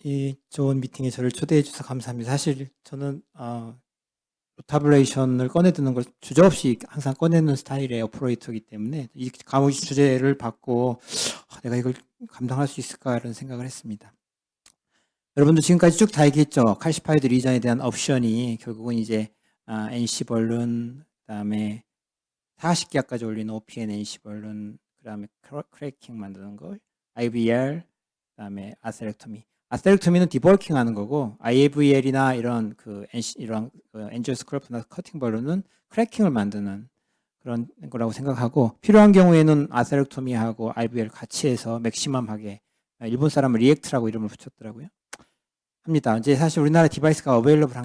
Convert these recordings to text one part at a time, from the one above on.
이 좋은 미팅에 저를 초대해 주셔서 감사합니다. 사실 저는 타블레이션을 꺼내드는 걸 주저없이 항상 꺼내는 스타일의 오퍼레이터이기 때문에 이 과목 주제를 받고 내가 이걸 감당할 수 있을까라는 생각을 했습니다. 여러분도 지금까지 쭉 다 얘기했죠. 칼시파이드 리전에 대한 옵션이 결국은 이제 NC 벌룬, 그다음에 40개까지 올리는 OPN NC 벌룬, 그다음에 크래킹 만드는 거, IVR, 그다음에 아세렉토미. 아세렉토미는 디버킹 하는 거고, IVL이나 이런 이런 엔지오스크로프나 커팅 벌룬은 크래킹을 만드는 그런 거라고 생각하고, 필요한 경우에는 아세렉토미하고 IVL 같이 해서 맥시멈하게, 일본 사람은 리액트라고 이름을 붙였더라고요. 합니다. 이제 사실 우리나라 디바이스가 어베일러블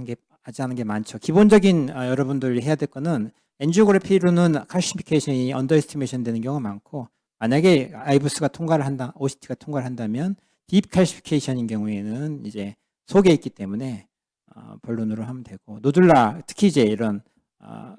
하지 않은 게 많죠. 기본적인 여러분들 해야 될 거는 엔지오그래피로는 칼시피케이션이 언더에스티메이션 되는 경우가 많고, 만약에 아이브스가 통과를 한다, OCT가 통과를 한다면 딥 칼시피케이션인 경우에는 이제 속에 있기 때문에 본론으로 하면 되고, 노들라 특히 이제 이런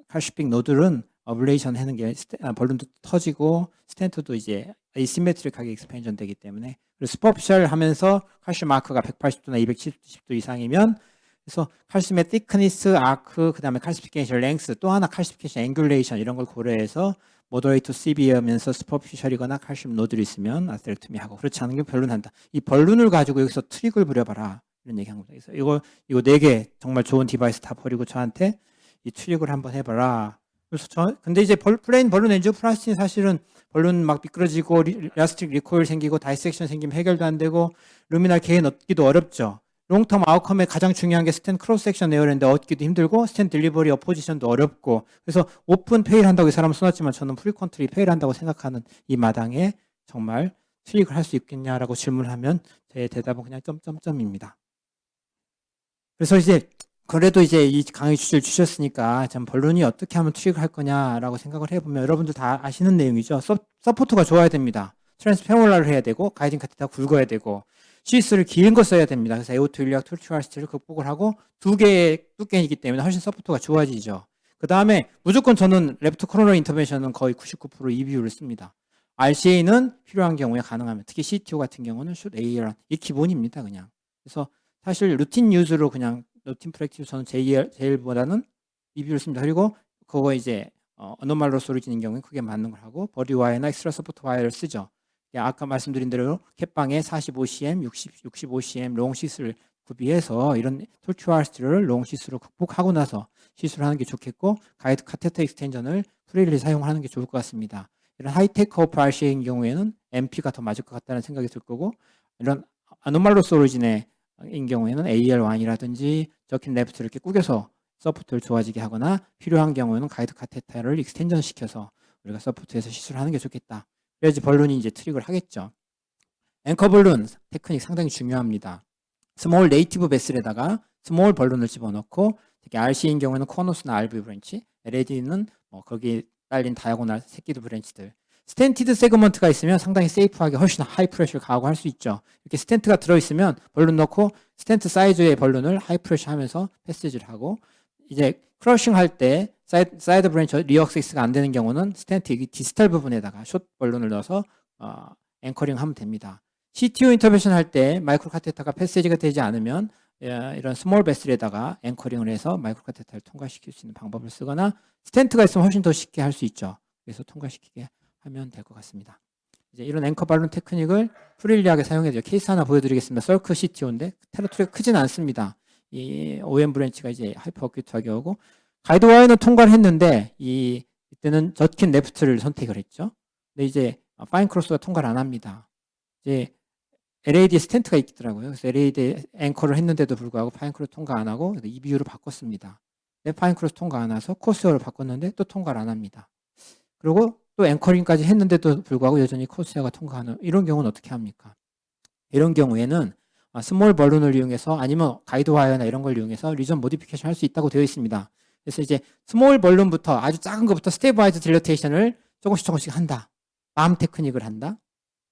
칼시픽 노들은 어블레이션 하는 게 본론도 터지고 스텐트도 이제 에이시메트릭하게 익스펜션 되기 때문에, 그리고 스퍼피셜 하면서 칼슘 아크가 180도나 270도 이상이면, 그래서 칼슘의 thickness, 아크, 그 다음에 칼시피케이션 랭스, 또 하나 칼시피케이션 앵귤레이션 이런 걸 고려해서 모더레이트 시비어면서 스퍼피셜이거나 칼슘 노드를 있으면 아스테렉토미 하고, 그렇지 않은 게 벌룬한다. 이 벌룬을 가지고 여기서 트릭을 부려봐라 이런 얘기한 겁니다. 그래서 이거 4개 정말 좋은 디바이스 다 버리고 저한테 이 트릭을 한번 해봐라. 그래서 근데 이제 플레인 벌룬 엔지오플라스틴이 사실은 벌룬 막 미끄러지고 라스틱 리코일 생기고 다이섹션 생기면 해결도 안 되고 루미널 게인 얻기도 어렵죠. 롱텀 아웃컴에 가장 중요한 게 스탠 크로스 섹션 에어인데 얻기도 힘들고 스탠 딜리버리 어포지션도 어렵고, 그래서 오픈 페일 한다고 이 사람은 써놨지만 저는 프리컨트리 페일 한다고 생각하는 이 마당에 정말 트릭을 할 수 있겠냐라고 질문하면 제 대답은 그냥 점점점입니다. 그래서 이제 그래도 이제 이 강의 주제를 주셨으니까 참 본론이 어떻게 하면 트릭을 할 거냐라고 생각을 해보면 여러분들 다 아시는 내용이죠. 서포트가 좋아야 됩니다. 트랜스페몰라를 해야 되고 가이딩 카테다 굵어야 되고 시스를 긴 거 써야 됩니다. 그래서 에오토 일리악 툴추아스트를 극복을 하고 2개의 뚜껑이기 때문에 훨씬 서포트가 좋아지죠. 그 다음에 무조건 저는 레프트 코로너 인터벤션은 거의 99% EBU를 씁니다. RCA는 필요한 경우에 가능하면, 특히 CTO 같은 경우는 슛 AR 이 기본입니다. 그냥. 그래서 사실 루틴 유즈로 그냥 루틴 프랙티스 저는 JL보다는 EBU를 씁니다. 그리고 그거 이제 어노말로 소리지는 경우에 그게 맞는 걸 하고 버디 와이어나 엑스트라 서포트 와이어를 쓰죠. 아까 말씀드린 대로 캡방에 45cm, 65cm 롱 시스를 구비해서 이런 톨추아스트를 롱 시스로 극복하고 나서 시술을 하는 게 좋겠고, 가이드 카테터 익스텐전을 프리리 사용하는 게 좋을 것 같습니다. 이런 하이테크 오프 RCA인 경우에는 MP가 더 맞을 것 같다는 생각이 들 거고, 이런 아노말로스 오리진의 경우에는 AL1이라든지 저킨 레프트를 이렇게 꾸겨서 서포트를 좋아지게 하거나, 필요한 경우에는 가이드 카테터를 익스텐전 시켜서 우리가 서포트해서 시술을 하는 게 좋겠다. 그래야지 벌룬이 이제 트릭을 하겠죠. 앵커 벌룬 테크닉 상당히 중요합니다. 스몰 네이티브 베슬에다가 스몰 벌룬을 집어넣고, 특히 RC인 경우에는 코너스나 RV 브랜치, LAD는 거기 딸린 다이아고날 새끼드 브랜치들. 스텐티드 세그먼트가 있으면 상당히 세이프하게 훨씬 하이 프레셔를 가하고 할 수 있죠. 이렇게 스텐트가 들어있으면 벌룬 넣고 스텐트 사이즈의 벌룬을 하이 프레셔 하면서 패스지를 하고, 이제 크러싱 할 때 사이드 브랜치 리어엑세스가 안 되는 경우는 스텐트 디스탈 부분에다가 숏 벌룬을 넣어서 앵커링 하면 됩니다. CTO 인터벤션 할 때 마이크로 카테터가 패스지가 되지 않으면 이런 스몰 베슬에다가 앵커링을 해서 마이크로 카테터를 통과시킬 수 있는 방법을 쓰거나, 스텐트가 있으면 훨씬 더 쉽게 할 수 있죠. 그래서 통과시키게 하면 될 것 같습니다. 이제 이런 앵커 발룬 테크닉을 프릴리하게 사용해야 돼요. 케이스 하나 보여드리겠습니다. 서클 CTO인데 테러토리가 크진 않습니다. 이 OM 브랜치가 이제 하이퍼 어큐트하게 오고, 가이드 와이어는 통과를 했는데 이때는 저킨 레프트를 선택을 했죠. 근데 이제 파인 크로스가 통과를 안 합니다. 이제 LAD 스텐트가 있더라고요. 그래서 LAD 앵커를 했는데도 불구하고 파인 크로스 통과 안 하고 EBU로 바꿨습니다. 파인 크로스 통과 안 해서 코스웨어를 바꿨는데 또 통과를 안 합니다. 그리고 또 앵커링까지 했는데도 불구하고 여전히 코스웨어가 통과하는 이런 경우는 어떻게 합니까? 이런 경우에는 스몰 벌룬을 이용해서, 아니면 가이드 와이어나 이런 걸 이용해서 리전 모디피케이션 할 수 있다고 되어 있습니다. 그래서 이제 스몰 벌룬부터 아주 작은 것부터 스테이블라이즈 딜러테이션을 조금씩 한다. 빰 테크닉을 한다.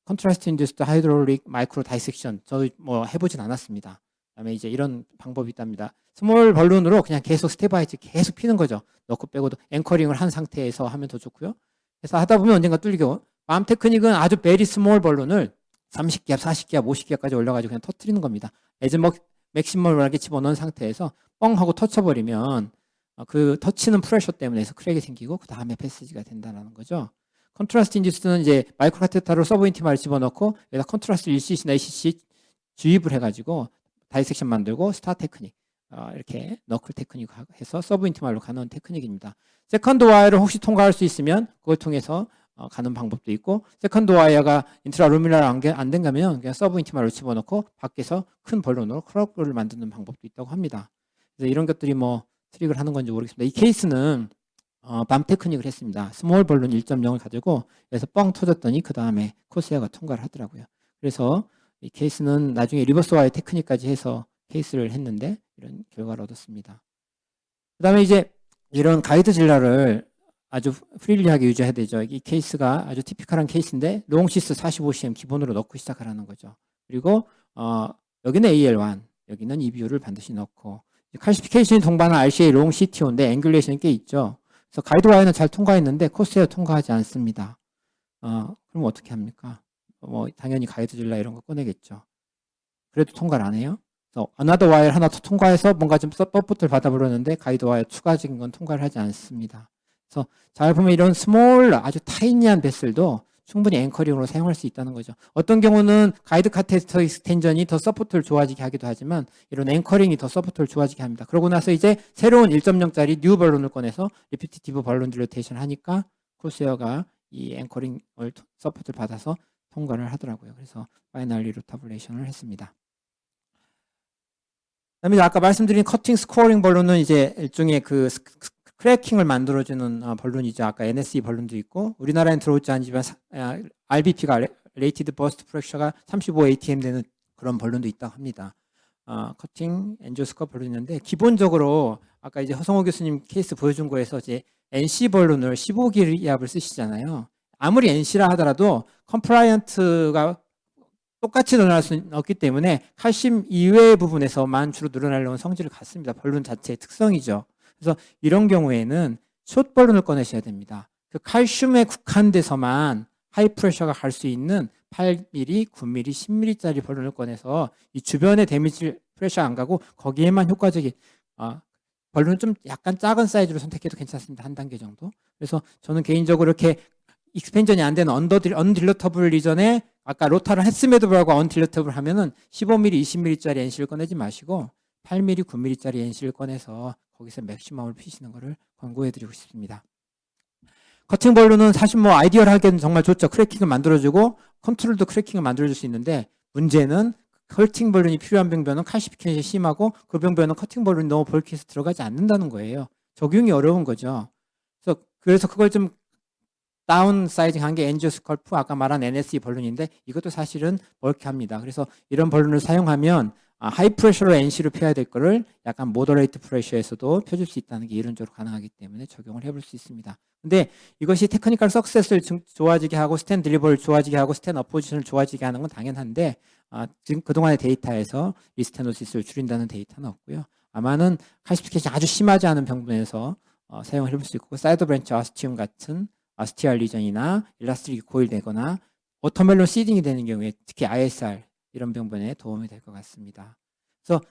컨트라스트 인듀스드 하이드롤릭 마이크로 다이섹션, 저 해보진 않았습니다. 그다음에 이제 이런 방법이 있답니다. 스몰 벌룬으로 그냥 계속 스테이블라이즈 계속 피는 거죠. 넣고 빼고도 앵커링을 한 상태에서 하면 더 좋고요. 그래서 하다 보면 언젠가 뚫리고, 빰 테크닉은 아주 베리 스몰 벌룬을 30기압, 40기압, 50기압까지 올려가지고 그냥 터트리는 겁니다. 맥시멀하게 집어넣은 상태에서 뻥 하고 터쳐버리면 그 터치는 프레셔 때문에 해서 크랙이 생기고 그 다음에 패스지가 된다는 거죠. 컨트라스트 인듀스는 이제 마이크로 카테터로 서브 인티마를 집어넣고 여기다 컨트라스트 1cc나 2cc 주입을 해가지고 다이섹션 만들고 스타 테크닉 이렇게 너클 테크닉 해서 서브 인티마로 가는 테크닉입니다. 세컨드 와이어를 혹시 통과할 수 있으면 그걸 통해서 가는 방법도 있고, 세컨드 와이어가 인트라루미널 안 된다면 그냥 서브 인티마로 집어넣고 밖에서 큰 벌론으로 크럭을 만드는 방법도 있다고 합니다. 그래서 이런 것들이 뭐 트릭을 하는 건지 모르겠습니다. 이 케이스는 밤 테크닉을 했습니다. 스몰 벌룬 1.0을 가지고 그래서 뻥 터졌더니 그 다음에 코스웨어가 통과를 하더라고요. 그래서 이 케이스는 나중에 리버스 와이어 테크닉까지 해서 케이스를 했는데 이런 결과를 얻었습니다. 그 다음에 이제 이런 가이드 질라를 아주 프리리하게 유지해야 되죠. 이 케이스가 아주 티피컬한 케이스인데 롱시스 45cm 기본으로 넣고 시작하라는 거죠. 그리고 여기는 AL1, 여기는 EBU를 반드시 넣고, 칼시피케이션이 동반한 RCA 롱 CTO인데 앵귤레이션이 꽤 있죠. 그래서 가이드 와이어는 잘 통과했는데 코스웨어 통과하지 않습니다. 그럼 어떻게 합니까? 뭐 당연히 가이드 질라 이런 거 꺼내겠죠. 그래도 통과를 안 해요. 그래서 another 와이어 하나 더 통과해서 뭔가 좀 서포트를 받아보려는데 가이드 와이어 추가적인 건 통과를 하지 않습니다. 그래서 잘 보면 이런 스몰 아주 타이니한 베슬도 충분히 앵커링으로 사용할 수 있다는 거죠. 어떤 경우는 가이드 카테터 익스텐전이 더 서포트를 좋아지게 하기도 하지만 이런 앵커링이 더 서포트를 좋아지게 합니다. 그러고 나서 이제 새로운 1.0짜리 뉴 벌론을 꺼내서 리피티티브 벌론 딜러테이션 하니까 코스웨어가 이 앵커링을 서포트를 받아서 통과를 하더라고요. 그래서 파이널리 로타블레이션을 했습니다. 그다음에 아까 말씀드린 커팅 스코어링 벌론은 이제 일종의 그 크래킹을 만들어주는 벌룬이죠. 아까 NSE 벌룬도 있고, 우리나라엔 들어오지 않지만 RBP가 레이티드 버스트 프렉셔가 35 ATM 되는 그런 벌룬도 있다고 합니다. 커팅 엔지오스코어 벌룬이 있는데, 기본적으로 아까 이제 허성호 교수님 케이스 보여준 거에서 이제 NC 벌룬을 15기압을 쓰시잖아요. 아무리 NC라 하더라도 컴플라이언트가 똑같이 늘어날 수는 없기 때문에 칼슘 이외의 부분에서만 주로 늘어나려는 성질을 갖습니다. 벌룬 자체의 특성이죠. 그래서 이런 경우에는 숏 벌룬을 꺼내셔야 됩니다. 그 칼슘에 국한돼서만 하이 프레셔가 갈 수 있는 8mm, 9mm, 10mm짜리 벌룬을 꺼내서 이 주변에 데미지 프레셔 안 가고 거기에만 효과적인 벌룬은 좀 약간 작은 사이즈로 선택해도 괜찮습니다. 한 단계 정도. 그래서 저는 개인적으로 이렇게 익스펜전이 안 되는 언딜러터블 리전에 아까 로타를 했음에도 불구하고 언딜러터블 하면은 15mm, 20mm짜리 NC를 꺼내지 마시고 8mm, 9mm짜리 NC를 꺼내서 거기서 맥시멈을 피시는 것을 권고해드리고 싶습니다. 커팅 벌룬은 사실 뭐 아이디얼하게는 정말 좋죠. 크래킹을 만들어주고 컨트롤도 크래킹을 만들어줄 수 있는데, 문제는 커팅 벌룬이 필요한 병변은 칼시피케이션이 심하고 그 병변은 커팅 벌룬이 너무 벌크해서 들어가지 않는다는 거예요. 적용이 어려운 거죠. 그래서 그걸 좀 다운 사이징 한 게 엔지오스컬프 아까 말한 NSE 벌룬인데 이것도 사실은 벌크합니다. 그래서 이런 벌룬을 사용하면 하이 프레셔로 NC로 펴야 될 거를 약간 모더레이트 프레셔에서도 펴줄 수 있다는 게 이론적으로 가능하기 때문에 적용을 해볼 수 있습니다. 근데 이것이 테크니컬 석세스를 좋아지게 하고 스탠 딜리버를 좋아지게 하고 스탠 어포지션을 좋아지게 하는 건 당연한데 지금 그동안의 데이터에서 리스테노시스를 줄인다는 데이터는 없고요. 아마는 칼시피케이션 아주 심하지 않은 병분에서 사용을 해볼 수 있고, 사이드 브랜치 아스티움 같은 아스티알 리전이나 일라스틱이 고일되거나 워터멜론 시딩이 되는 경우에 특히 ISR 이런 병변에 도움이 될 것 같습니다. 그래서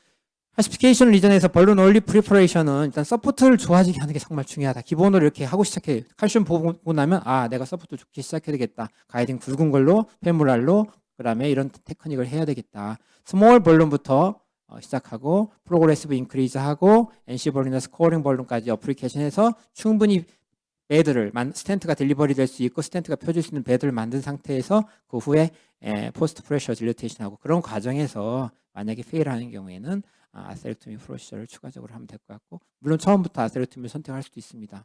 칼시피케이션 리전에서 벌룬 얼리 프리퍼레이션은 일단 서포트를 좋아지게 하는 게 정말 중요하다. 기본으로 이렇게 하고 시작해요. 칼슘 보고 나면 내가 서포트 좋게 시작해야 되겠다. 가이딩 굵은 걸로 페모랄로 그다음에 이런 테크닉을 해야 되겠다. 스몰 벌룬부터 시작하고 프로그레시브 인크리즈하고 NC 벌룬이나 스코어링 벌룬까지 어플리케이션해서 충분히 베드를 스텐트가 딜리버리 될 수 있고 스텐트가 펴줄 수 있는 베드를 만든 상태에서 그 후에 포스트 프레셔 딜러테이션하고 그런 과정에서 만약에 페일하는 경우에는 아세렉토미 프로시저를 추가적으로 하면 될 것 같고, 물론 처음부터 아세렉토미를 선택할 수도 있습니다.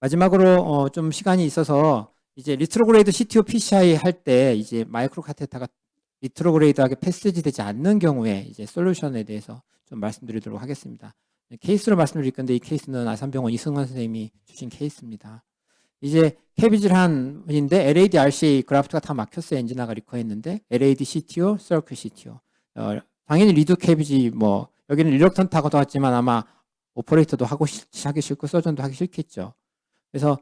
마지막으로 좀 시간이 있어서 이제 리트로그레이드 CTO PCI 할 때 이제 마이크로 카테터가 리트로그레이드하게 패스지 되지 않는 경우에 이제 솔루션에 대해서 좀 말씀드리도록 하겠습니다. 케이스로 말씀드릴 건데 이 케이스는 아산병원 이승원 선생님이 주신 케이스입니다. 이제 캐비질한 분인데 LAD RCA 그래프트가 다 막혔어요. 엔지나가 리커했는데 LAD CTO, 서큐 CTO. 당연히 리드 캐비지 뭐 여기는 릴럭턴트하고 나왔지만 아마 오퍼레이터도 하기 싫고 서전도 하기 싫겠죠. 그래서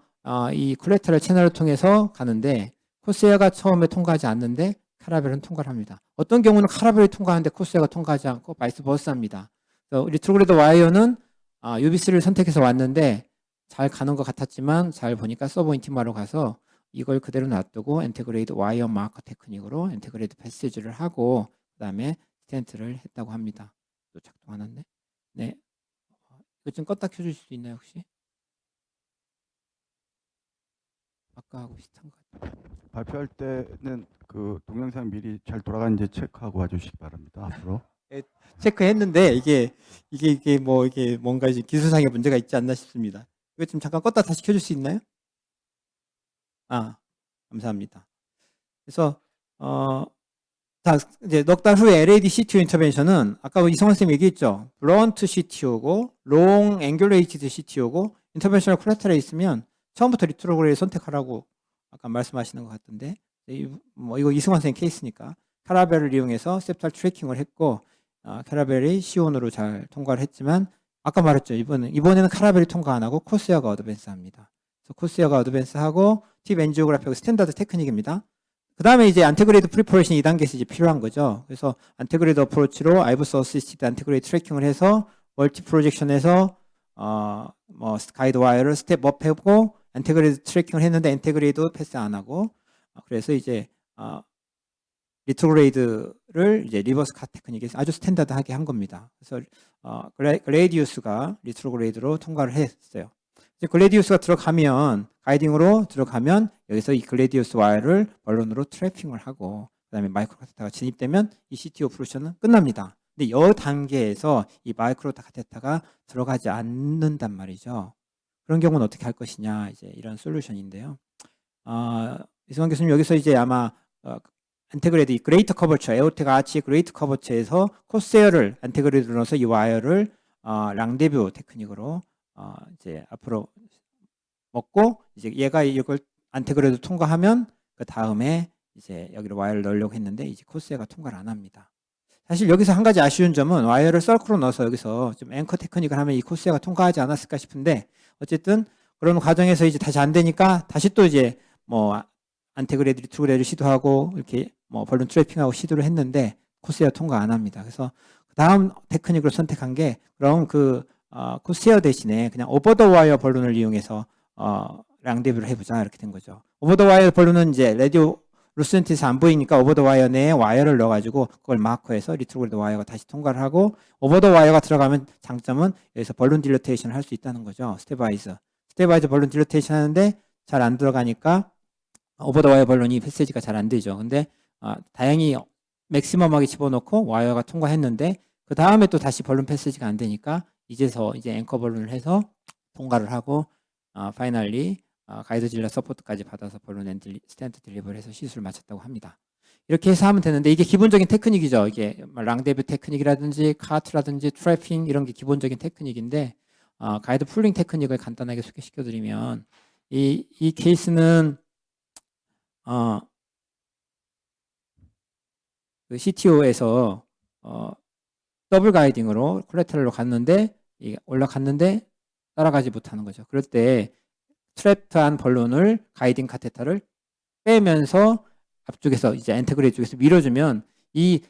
이 콜렉터럴 채널을 통해서 가는데 코세어가 처음에 통과하지 않는데 카라벨은 통과를 합니다. 어떤 경우는 카라벨이 통과하는데 코세어가 통과하지 않고 바이스 버사입니다. 리트로그레이드 와이어는 UB3를 선택해서 왔는데 잘 가는 것 같았지만 잘 보니까 서버 인티마로 가서 이걸 그대로 놔두고 인테그레이드 와이어 마커 테크닉으로 인테그레이드 패시지를 하고 그 다음에 스텐트를 했다고 합니다. 또 작동 안 왔네. 네, 이거 좀 껐다 켜줄 수 있나요 혹시? 아까하고 비슷한 것 같아요. 발표할 때는 그 동영상 미리 잘 돌아가는지 체크하고 와주시기 바랍니다. 앞으로. 체크했는데 이게 뭔가 이제 기술상의 문제가 있지 않나 싶습니다. 이거 좀 잠깐 껐다 다시 켜줄 수 있나요? 감사합니다. 그래서 자, 이제 넉 달 후에 LAD CTO 인터벤션은 아까 이성원 선생님 얘기했죠. 블런트 CTO고 롱 앵귤레이티드 CTO고 인터벤셔널 콜라테럴에 있으면 처음부터 리트로그레이드 선택하라고 아까 말씀하시는 것 같던데 이거 이승환 선생님 케이스니까 카라벨을 이용해서 셉탈 트래킹을 했고 카라벨이 C1으로 잘 통과를 했지만 아까 말했죠. 이번에는 카라벨이 통과 안 하고 코세어가 어드밴스 합니다. 그래서 코세어가 어드밴스 하고 팁 엔지오그래피하고 스탠다드 테크닉입니다. 그 다음에 이제 안테그레이드 프리퍼레이션 2단계에서 이제 필요한 거죠. 그래서 안테그레이드 어프로치로 아이브스 어시스티드 안테그레이드 트래킹을 해서 멀티 프로젝션에서 가이드 와이어를 스텝업 해보고 안테그레이드 트래킹을 했는데 인테그레이드 패스 안 하고 그래서 이제 리트로그레이드를 이제 리버스 카 테크닉에서 아주 스탠다드하게 한 겁니다. 그래서 글레디우스가 리트로그레이드로 통과를 했어요. 이제 글레디우스가 들어가면 가이딩으로 들어가면 여기서 이 글레디우스 와이어를 번론으로 트래핑을 하고 그다음에 마이크로 카테타가 진입되면 이 CT 오퍼레이션은 끝납니다. 근데 이 단계에서 이 마이크로 카테타가 들어가지 않는단 말이죠. 그런 경우는 어떻게 할 것이냐 이제 이런 솔루션인데요. 이승환 교수님 여기서 이제 아마 인테그레이드 그레이터 커버처 에어텍 아치 그레이터 커버처에서 코세어를 인테그레이드로 넣어서 이 와이어를 랑데뷰 테크닉으로 이제 앞으로 먹고 이제 얘가 이걸 인테그레이드 통과하면 그 다음에 이제 여기로 와이어를 넣으려고 했는데 이제 코세어가 통과를 안 합니다. 사실 여기서 한 가지 아쉬운 점은 와이어를 썰크로 넣어서 여기서 좀 앵커 테크닉을 하면 이 코세어가 통과하지 않았을까 싶은데 어쨌든 그런 과정에서 이제 다시 안 되니까 다시 또 이제 안테그레이드 리트로그레이드 시도하고 이렇게 벌룬 트래핑하고 시도를 했는데 코세어 통과 안 합니다. 그래서 다음 테크닉으로 선택한 게 그럼 코세어 대신에 그냥 오버 더 와이어 벌룬을 이용해서 랑데뷰를 해보자 이렇게 된 거죠. 오버 더 와이어 벌룬은 이제 라디오 루센트에서 안 보이니까 오버 더 와이어 내에 와이어를 넣어가지고 그걸 마커해서 리트로그레이드 와이어가 다시 통과를 하고 오버 더 와이어가 들어가면 장점은 여기서 벌룬 딜러테이션을 할 수 있다는 거죠. 스테바이저 벌룬 딜러테이션 하는데 잘 안 들어가니까 오버 더 와이어 벌룬이 패세지가 잘 안 되죠. 근데 다행히 맥시멈하게 집어넣고 와이어가 통과했는데 그 다음에 또 다시 벌룬 패세지가 안 되니까 이제 앵커 벌룬을 해서 통과를 하고 파이널리 가이드 질러 서포트까지 받아서 벌룬 스탠드 딜리버를 해서 시술을 마쳤다고 합니다. 이렇게 해서 하면 되는데 이게 기본적인 테크닉이죠. 이게 랑데뷰 테크닉이라든지 카트라든지 트래핑 이런 게 기본적인 테크닉인데 가이드 풀링 테크닉을 간단하게 소개시켜드리면 이 케이스는 그 CTO에서 더블 가이딩으로 콜레테럴로 갔는데 올라갔는데 따라가지 못하는 거죠. 그럴 때 트랩트한 벌룬을 가이딩 카테터를 빼면서 앞쪽에서 이제 인테그레이트 쪽에서 밀어주면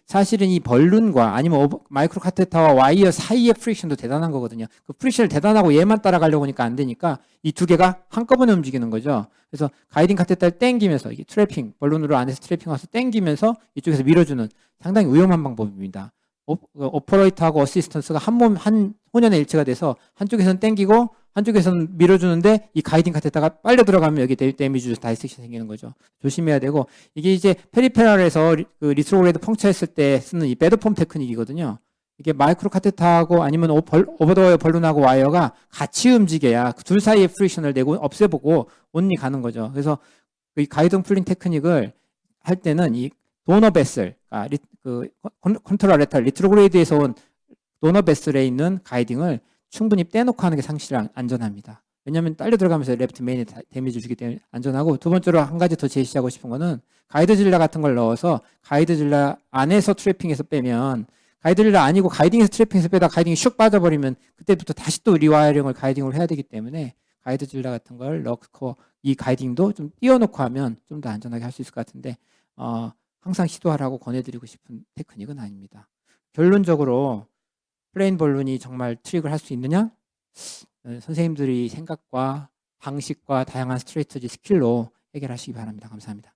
사실은 이 벌룬과 아니면 마이크로 카테터와 와이어 사이의 프릭션도 대단한 거거든요. 그 프릭션을 대단하고 얘만 따라가려고 하니까 안 되니까 이 두 개가 한꺼번에 움직이는 거죠. 그래서 가이딩 카테터를 땡기면서 이게 트래핑 벌룬으로 안에서 트래핑 와서 땡기면서 이쪽에서 밀어주는 상당히 위험한 방법입니다. 오퍼레이터하고 어시스턴스가 한 혼연의 일체가 돼서 한쪽에서는 땡기고 한쪽에서는 밀어주는데 이 가이딩 카테터가 빨려 들어가면 여기 데미지 다이섹션 생기는 거죠. 조심해야 되고 이게 이제 페리페럴에서 리트로그레이드 펑처했을 때 쓰는 이 배드폼 테크닉이거든요. 이게 마이크로 카테터하고 아니면 오버 더 와이어 벌룬하고 와이어가 같이 움직여야 그 둘 사이의 프릭션을 내고 없애보고 온리 가는 거죠. 그래서 이 가이드 풀링 테크닉을 할 때는 이 도너 베슬, 컨트롤 레탈 리트로그레이드에서 온 도너 베슬에 있는 가이딩을 충분히 떼놓고 하는 게 상실 안전합니다. 왜냐하면 딸려 들어가면서 레프트 메인에 데미지 주기 때문에 안전하고 두 번째로 한 가지 더 제시하고 싶은 거는 가이드 질라 같은 걸 넣어서 가이드 질라 안에서 트래핑에서 빼면 가이드 질라 아니고 가이딩에서 트래핑에서 빼다 가이딩이 슉 빠져버리면 그때부터 다시 또 리와이어링을 가이딩으로 해야 되기 때문에 가이드 질라 같은 걸 넣고 이 가이딩도 좀 띄워놓고 하면 좀 더 안전하게 할 수 있을 것 같은데 항상 시도하라고 권해드리고 싶은 테크닉은 아닙니다. 결론적으로 플레인 볼룬이 정말 트릭을 할 수 있느냐? 선생님들이 생각과 방식과 다양한 스트레이터지 스킬로 해결하시기 바랍니다. 감사합니다.